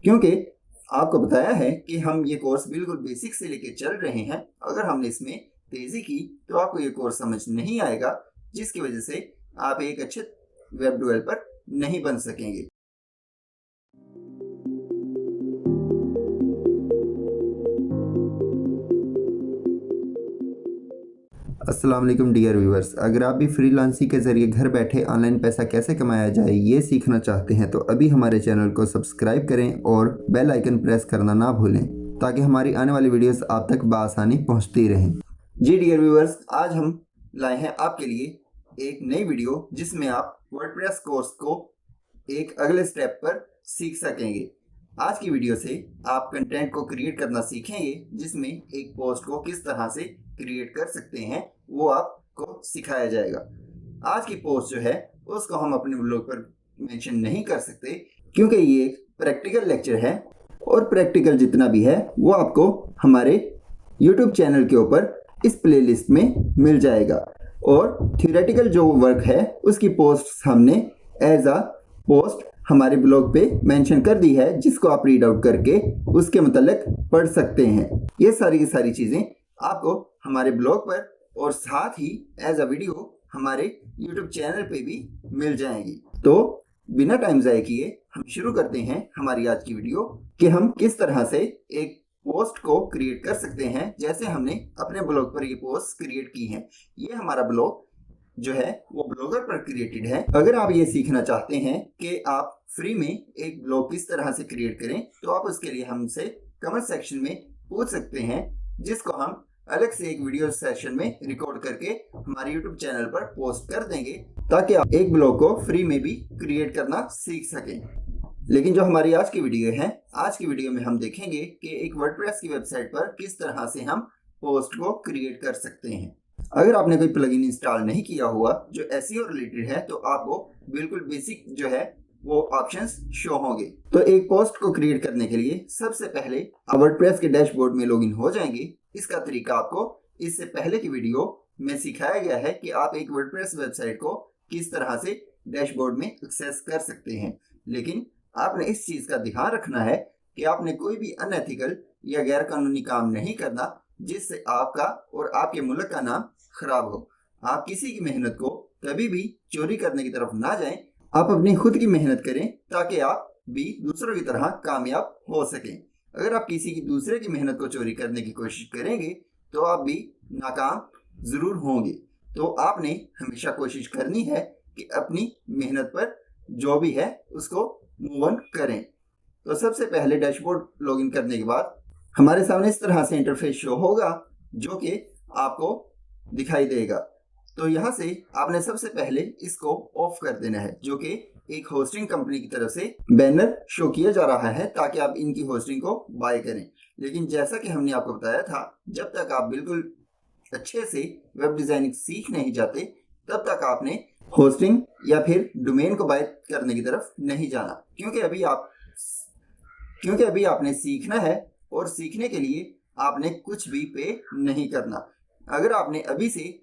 क्योंकि आपको बताया है कि हम ये कोर्स बिल्कुल बेसिक से लेके चल रहे हैं। अगर हमने इसमें तेजी की तो आपको ये कोर्स समझ नहीं आएगा, जिसकी वजह से आप एक अच्छे वेब डेवलपर नहीं बन सकेंगे। अस्सलाम वालेकुम डियर व्यूअर्स, अगर आप भी फ्रीलांसिंग के ज़रिए घर बैठे ऑनलाइन पैसा कैसे कमाया जाए ये सीखना चाहते हैं तो अभी हमारे चैनल को सब्सक्राइब करें और बेल आइकन प्रेस करना ना भूलें ताकि हमारी आने वाली वीडियोस आप तक बआसानी पहुंचती रहें। जी डियर व्यूअर्स, आज हम लाए हैं आपके लिए एक नई वीडियो जिसमें आप वर्डप्रेस कोर्स को एक अगले स्टेप पर सीख सकेंगे। आज की वीडियो से आप कंटेंट को क्रिएट करना सीखेंगे, जिसमें एक पोस्ट को किस तरह से क्रिएट कर सकते हैं वो आपको सिखाया जाएगा। आज की पोस्ट जो है उसको हम अपने ब्लॉग पर मेंशन नहीं कर सकते क्योंकि ये एक प्रैक्टिकल लेक्चर है और प्रैक्टिकल जितना भी है वो आपको हमारे YouTube चैनल के ऊपर इस प्लेलिस्ट में मिल जाएगा। और थ्योरेटिकल जो वर्क है उसकी पोस्ट हमने एज अ पोस्ट हमारे ब्लॉग पे मेंशन कर दी है, जिसको आप रीड आउट करके उसके मतलब पढ़ सकते हैं। ये सारी की सारी चीज़ें आपको हमारे ब्लॉग पर और साथ ही एज अ वीडियो हमारे YouTube चैनल पे भी मिल जाएंगी। तो बिना टाइम ज़ाया किए हम शुरू करते हैं हमारी आज की वीडियो कि हम किस तरह से एक पोस्ट को क्रिएट कर सकते हैं, जैसे हमने अपने ब्लॉग पर ये पोस्ट क्रिएट की है। ये हमारा ब्लॉग जो है वो ब्लॉगर पर क्रिएटेड है। अगर आप ये सीखना चाहते हैं कि आप फ्री में एक ब्लॉग किस तरह से क्रिएट करें तो आप उसके लिए हमसे कमेंट सेक्शन में पूछ सकते हैं, जिसको हम अलग से एक वीडियो सेशन में रिकॉर्ड करके हमारे YouTube चैनल पर पोस्ट कर देंगे ताकि आप एक ब्लॉग को फ्री में भी क्रिएट करना सीख सकें। लेकिन जो हमारी आज की वीडियो है, आज की वीडियो में हम देखेंगे कि एक वर्डप्रेस की वेबसाइट पर किस तरह से हम पोस्ट को क्रिएट कर सकते हैं। अगर आपने कोई प्लगइन इंस्टॉल नहीं किया हुआ जो एसईओ रिलेटेड है तो आपको बिल्कुल बेसिक जो है वो ऑप्शंस शो होंगे। तो एक पोस्ट को क्रिएट करने के लिए सबसे पहले आप वर्डप्रेस के डैशबोर्ड में लॉगिन हो जाएंगे। इसका तरीका आपको इससे पहले की वीडियो में सिखाया गया है कि आप एक वर्डप्रेस वेबसाइट को किस तरह से डैशबोर्ड में एक्सेस कर सकते हैं। लेकिन आपने इस चीज़ का ध्यान रखना है कि आपने कोई भी अनएथिकल या गैर कानूनी काम नहीं करना जिससे आपका और आपके मुल्क का नाम खराब हो। आप किसी की मेहनत को कभी भी चोरी करने की तरफ ना जाएं। आप अपनी खुद की मेहनत करें ताकि आप भी दूसरों की तरह कामयाब हो सकें। अगर आप किसी की दूसरे की मेहनत को चोरी करने की कोशिश करेंगे तो आप भी नाकाम ज़रूर होंगे। तो आपने हमेशा कोशिश करनी है कि अपनी मेहनत पर जो भी है उसको मूव ऑन करें। तो सबसे पहले डैशबोर्ड लॉगिन करने के बाद हमारे सामने इस तरह से इंटरफेस शो होगा जो कि आपको दिखाई देगा। तो यहाँ से आपने सबसे पहले इसको ऑफ कर देना है, जो कि एक होस्टिंग कंपनी की तरफ से बैनर शो किया जा रहा है ताकि आप इनकी होस्टिंग को बाय करें। लेकिन जैसा कि हमने आपको बताया था, जब तक आप बिल्कुल अच्छे से वेब डिज़ाइनिंग सीख नहीं जाते तब तक आपने होस्टिंग या फिर डोमेन को बाय करने की तरफ नहीं जाना, क्योंकि अभी आपने सीखना है और सीखने के लिए आपने कुछ भी पे नहीं करना। अगर आपने अभी से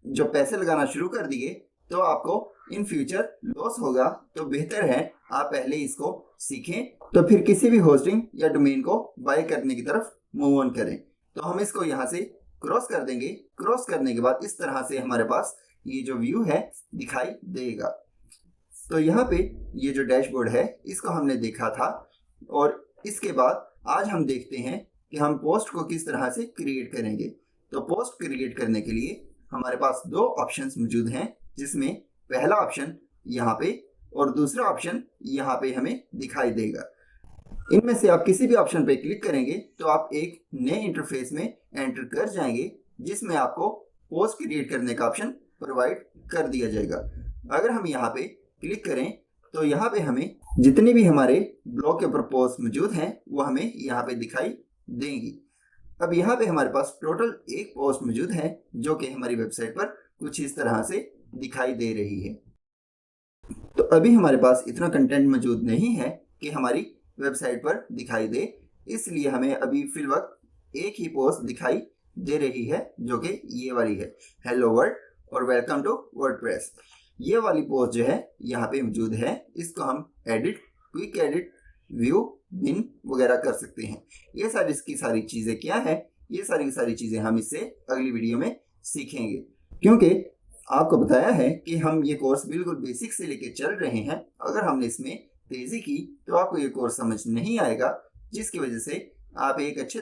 जो पैसे लगाना शुरू कर दिए तो आपको इन फ्यूचर लॉस होगा। तो बेहतर है आप पहले इसको सीखें, तो फिर किसी भी होस्टिंग या डोमेन को बाय करने की तरफ मूव ऑन करें। तो हम इसको यहाँ से क्रॉस कर देंगे। क्रॉस करने के बाद इस तरह से हमारे पास ये जो व्यू है दिखाई देगा। तो यहाँ पे ये जो डैशबोर्ड है इसको हमने देखा था, और इसके बाद आज हम देखते हैं कि हम पोस्ट को किस तरह से क्रिएट करेंगे। तो पोस्ट क्रिएट करने के लिए हमारे पास दो ऑप्शंस मौजूद हैं, जिसमें पहला ऑप्शन यहाँ पे और दूसरा ऑप्शन यहाँ पे हमें दिखाई देगा। इनमें से आप किसी भी ऑप्शन पे क्लिक करेंगे तो आप एक नए इंटरफेस में एंटर कर जाएंगे, जिसमें आपको पोस्ट क्रिएट करने का ऑप्शन प्रोवाइड कर दिया जाएगा। अगर हम यहाँ पे क्लिक करें तो यहाँ पे हमें जितने भी हमारे ब्लॉग के ऊपर पोस्ट मौजूद हैं वो हमें यहाँ पे दिखाई देंगी। अब यहाँ पे हमारे पास टोटल एक पोस्ट मौजूद है जो कि हमारी वेबसाइट पर कुछ इस तरह से दिखाई दे रही है। तो अभी हमारे पास इतना कंटेंट मौजूद नहीं है कि हमारी वेबसाइट पर दिखाई दे, इसलिए हमें अभी फिलवक्त एक ही पोस्ट दिखाई दे रही है जो कि ये वाली है, हेलो वर्ल्ड और वेलकम टू वर्डप्रेस। ये वाली पोस्ट जो है यहाँ पे मौजूद है। इसको हम एडिट, क्विक एडिट, व्यू बिन वगैरह कर सकते हैं। ये सारी चीज़ें क्या है, ये सारी चीज़ें हम इससे अगली वीडियो में सीखेंगे, क्योंकि आपको बताया है कि हम ये कोर्स बिल्कुल बेसिक से लेके चल रहे हैं। अगर हमने इसमें तेज़ी की तो आपको ये कोर्स समझ नहीं आएगा, जिसकी वजह से आप एक अच्छे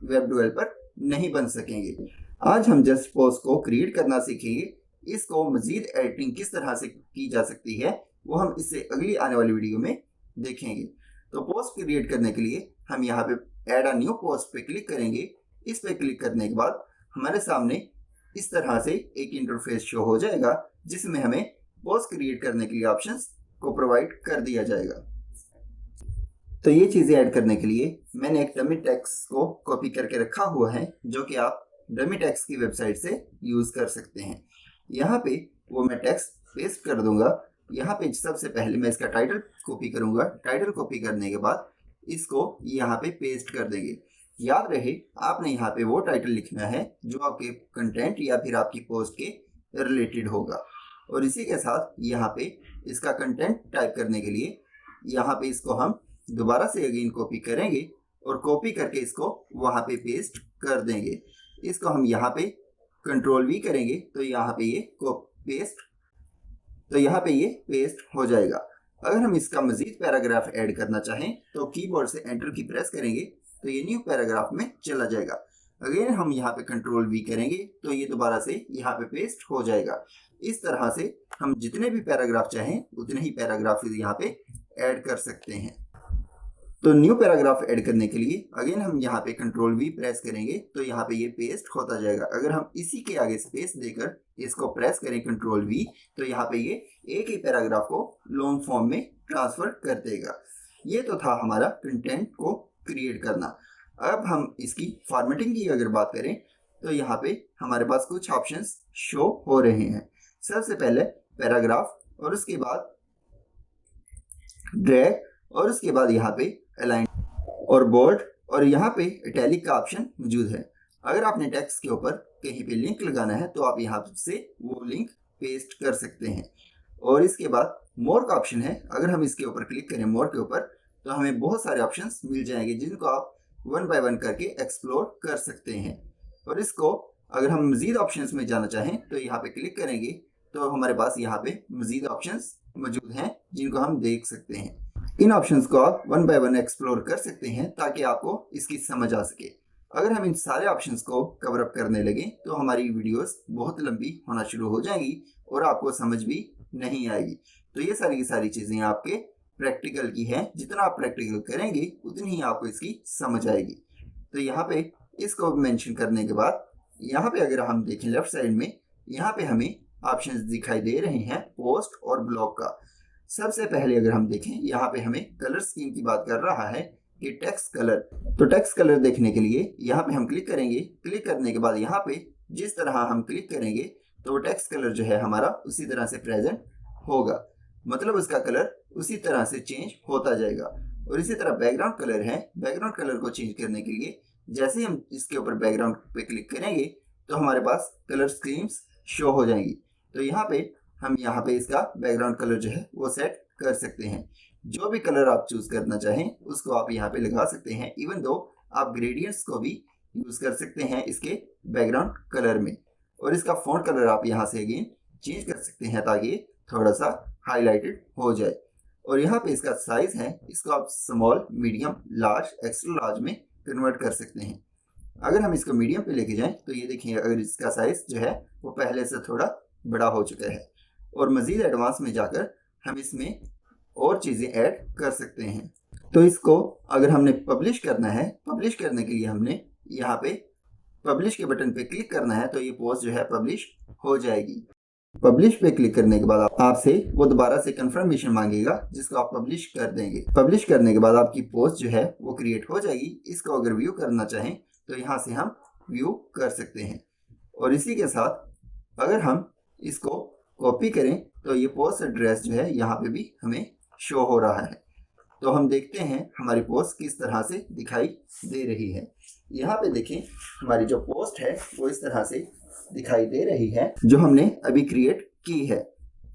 वेब डेवलपर नहीं बन सकेंगे। आज हम जस्ट पोस्ट को क्रिएट करना सीखेंगे। इसको मज़ीद एडिटिंग किस तरह से की जा सकती है वो हम इससे अगली आने वाली वीडियो में देखेंगे। तो पोस्ट क्रिएट करने के लिए हम यहाँ पे ऐड अ न्यू पोस्ट पे क्लिक करेंगे। इस पे क्लिक करने के बाद हमारे सामने इस तरह से एक इंटरफेस शो हो जाएगा, जिसमें हमें पोस्ट क्रिएट करने के लिए ऑप्शंस को प्रोवाइड कर दिया जाएगा। तो ये चीज़ें ऐड करने के लिए मैंने एक डमी टेक्स्ट को कॉपी करके रखा हुआ है, जो कि आप डमी टेक्स्ट की वेबसाइट से यूज़ कर सकते हैं। यहाँ पे वो मैं टेक्स्ट पेस्ट कर दूंगा। यहाँ पे सबसे पहले मैं इसका टाइटल कॉपी करूंगा। टाइटल कॉपी करने के बाद इसको यहाँ पे पेस्ट कर देंगे। याद रहे, आपने यहाँ पे वो टाइटल लिखना है जो आपके कंटेंट या फिर आपकी पोस्ट के रिलेटेड होगा। और इसी के साथ यहाँ पे इसका कंटेंट टाइप करने के लिए यहाँ पे इसको हम दोबारा से अगेन कॉपी करेंगे और कॉपी करके इसको वहाँ पे पेस्ट कर देंगे। इसको हम यहाँ पे कंट्रोल वी करेंगे तो यहाँ पे ये पेस्ट हो जाएगा। अगर हम इसका मजीद पैराग्राफ ऐड करना चाहें तो कीबोर्ड से एंटर की प्रेस करेंगे तो ये न्यू पैराग्राफ में चला जाएगा। अगेन हम यहाँ पे कंट्रोल वी करेंगे तो ये दोबारा से यहाँ पे पेस्ट हो जाएगा। इस तरह से हम जितने भी पैराग्राफ चाहें उतने ही पैराग्राफ यहाँ पे ऐड कर सकते हैं। तो न्यू पैराग्राफ ऐड करने के लिए अगेन हम यहाँ पे कंट्रोल वी प्रेस करेंगे तो यहाँ पे ये पेस्ट होता जाएगा। अगर हम इसी के आगे स्पेस देकर इसको प्रेस करें कंट्रोल वी तो यहाँ पे ये एक ही पैराग्राफ को लॉन्ग फॉर्म में ट्रांसफर कर देगा। ये तो था हमारा कंटेंट को क्रिएट करना। अब हम इसकी फॉर्मेटिंग की अगर बात करें तो यहाँ पे हमारे पास कुछ ऑप्शंस शो हो रहे हैं। सबसे पहले पैराग्राफ, और उसके बाद ड्रैग, और उसके बाद यहाँ पे अलाइन और बोल्ड, और यहाँ पे इटैलिक का ऑप्शन मौजूद है। अगर आपने टेक्स्ट के ऊपर कहीं पे लिंक लगाना है तो आप यहाँ से वो लिंक पेस्ट कर सकते हैं। और इसके बाद मोर का ऑप्शन है। अगर हम इसके ऊपर क्लिक करें मोर के ऊपर तो हमें बहुत सारे ऑप्शंस मिल जाएंगे, जिनको आप वन बाय वन करके एक्सप्लोर कर सकते हैं। और इसको अगर हम मज़ीद ऑप्शंस में जाना चाहें तो यहाँ पे क्लिक करेंगे तो हमारे पास यहाँ पे मज़ीद ऑप्शंस मौजूद हैं, जिनको हम देख सकते हैं। इन ऑप्शंस को आप वन बाय वन एक्सप्लोर कर सकते हैं ताकि आपको इसकी समझ आ सके। अगर हम इन सारे ऑप्शंस को कवर अप करने लगे तो हमारी वीडियोस बहुत लंबी होना शुरू हो जाएंगी और आपको समझ भी नहीं आएगी। तो ये सारी चीज़ें आपके प्रैक्टिकल की हैं। जितना आप प्रैक्टिकल करेंगे उतनी ही आपको इसकी समझ आएगी। तो यहाँ पे इसको मेंशन करने के बाद यहाँ पे अगर हम देखें लेफ्ट साइड में, यहाँ पे हमें ऑप्शंस दिखाई दे रहे हैं पोस्ट और ब्लॉग का। सबसे पहले अगर हम देखें यहाँ पे हमें कलर स्कीम की बात कर रहा है कि टेक्स्ट कलर। तो टेक्स्ट कलर देखने के लिए यहाँ पे हम क्लिक करेंगे। क्लिक करने के बाद यहाँ पे जिस तरह हम क्लिक करेंगे तो टेक्स्ट कलर जो है हमारा उसी तरह से प्रेजेंट होगा, मतलब उसका कलर उसी तरह से चेंज होता जाएगा। और इसी तरह बैकग्राउंड कलर है। बैकग्राउंड कलर को चेंज करने के लिए जैसे ही हम इसके ऊपर बैकग्राउंड पे क्लिक करेंगे तो हमारे पास कलर स्कीम्स शो हो जाएंगी। तो यहाँ पे इसका बैकग्राउंड कलर जो है वो सेट कर सकते हैं। जो भी कलर आप चूज करना चाहें उसको आप यहाँ पे लगा सकते हैं। इवन दो आप ग्रेडियंट्स को भी यूज कर सकते हैं इसके बैकग्राउंड कलर में। और इसका फॉन्ट कलर आप यहाँ से अगेन चेंज कर सकते हैं ताकि थोड़ा सा हाईलाइटेड हो जाए। और यहाँ पे इसका साइज है, इसको आप small, medium, large, extra large में कन्वर्ट कर सकते हैं। अगर हम इसको मीडियम पे लेके जाएं तो ये देखिए अगर इसका साइज जो है वो पहले से थोड़ा बड़ा हो चुका है। और मज़ीद एडवांस में जाकर हम इसमें और चीज़ें ऐड कर सकते हैं। तो इसको अगर हमने पब्लिश करना है, पब्लिश करने के लिए हमने यहाँ पे पब्लिश के बटन पे क्लिक करना है तो ये पोस्ट जो है पब्लिश हो जाएगी। पब्लिश पे क्लिक करने के बाद आपसे वो दोबारा से कंफर्मेशन मांगेगा, जिसको आप पब्लिश कर देंगे। पब्लिश करने के बाद आपकी पोस्ट जो है वो क्रिएट हो जाएगी। इसको अगर व्यू करना चाहें तो यहाँ से हम व्यू कर सकते हैं। और इसी के साथ अगर हम इसको कॉपी करें तो ये पोस्ट एड्रेस जो है यहाँ पे भी हमें शो हो रहा है। तो हम देखते हैं हमारी पोस्ट किस तरह से दिखाई दे रही है। यहाँ पे देखें हमारी जो पोस्ट है वो इस तरह से दिखाई दे रही है जो हमने अभी क्रिएट की है।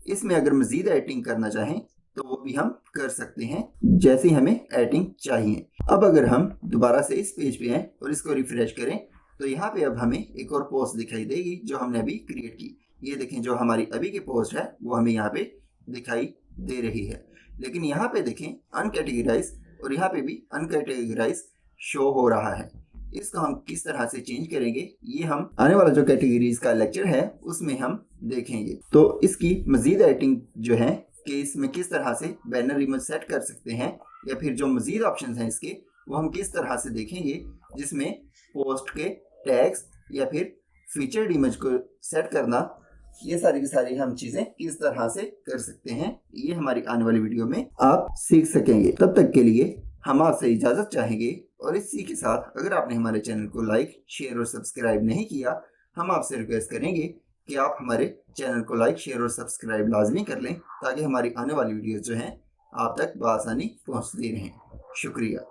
इसमें अगर मज़ीद एडिटिंग करना चाहें तो वो भी हम कर सकते हैं जैसे हमें एडिटिंग चाहिए। अब अगर हम दोबारा से इस पेज पे आए और इसको रिफ्रेश करें तो यहाँ पे अब हमें एक और पोस्ट दिखाई देगी जो हमने अभी क्रिएट की। ये देखें, जो हमारी अभी की पोस्ट है वो हमें यहाँ पे दिखाई दे रही है, लेकिन यहाँ पे देखें अनकैटेगराइज, और यहाँ पे भी अनकैटेगराइज शो हो रहा है। इसको हम किस तरह से चेंज करेंगे ये हम आने वाला जो कैटेगरीज का लेक्चर है उसमें हम देखेंगे। तो इसकी मजीद एडिटिंग जो है कि इसमें किस तरह से बैनर इमेज सेट कर सकते हैं, या फिर जो मजीद ऑप्शंस हैं इसके वो हम किस तरह से देखेंगे, जिसमें पोस्ट के टैग्स या फिर फीचर्ड इमेज को सेट करना, ये सारी की सारी हम चीजें किस तरह से कर सकते हैं, ये हमारी आने वाली वीडियो में आप सीख सकेंगे। तब तक के लिए हम आपसे इजाजत चाहेंगे, और इसी के साथ अगर आपने हमारे चैनल को लाइक, शेयर और सब्सक्राइब नहीं किया, हम आपसे रिक्वेस्ट करेंगे कि आप हमारे चैनल को लाइक, शेयर और सब्सक्राइब लाजमी कर लें, ताकि हमारी आने वाली वीडियोस जो हैं आप तक बआसानी पहुंचती रहें। शुक्रिया।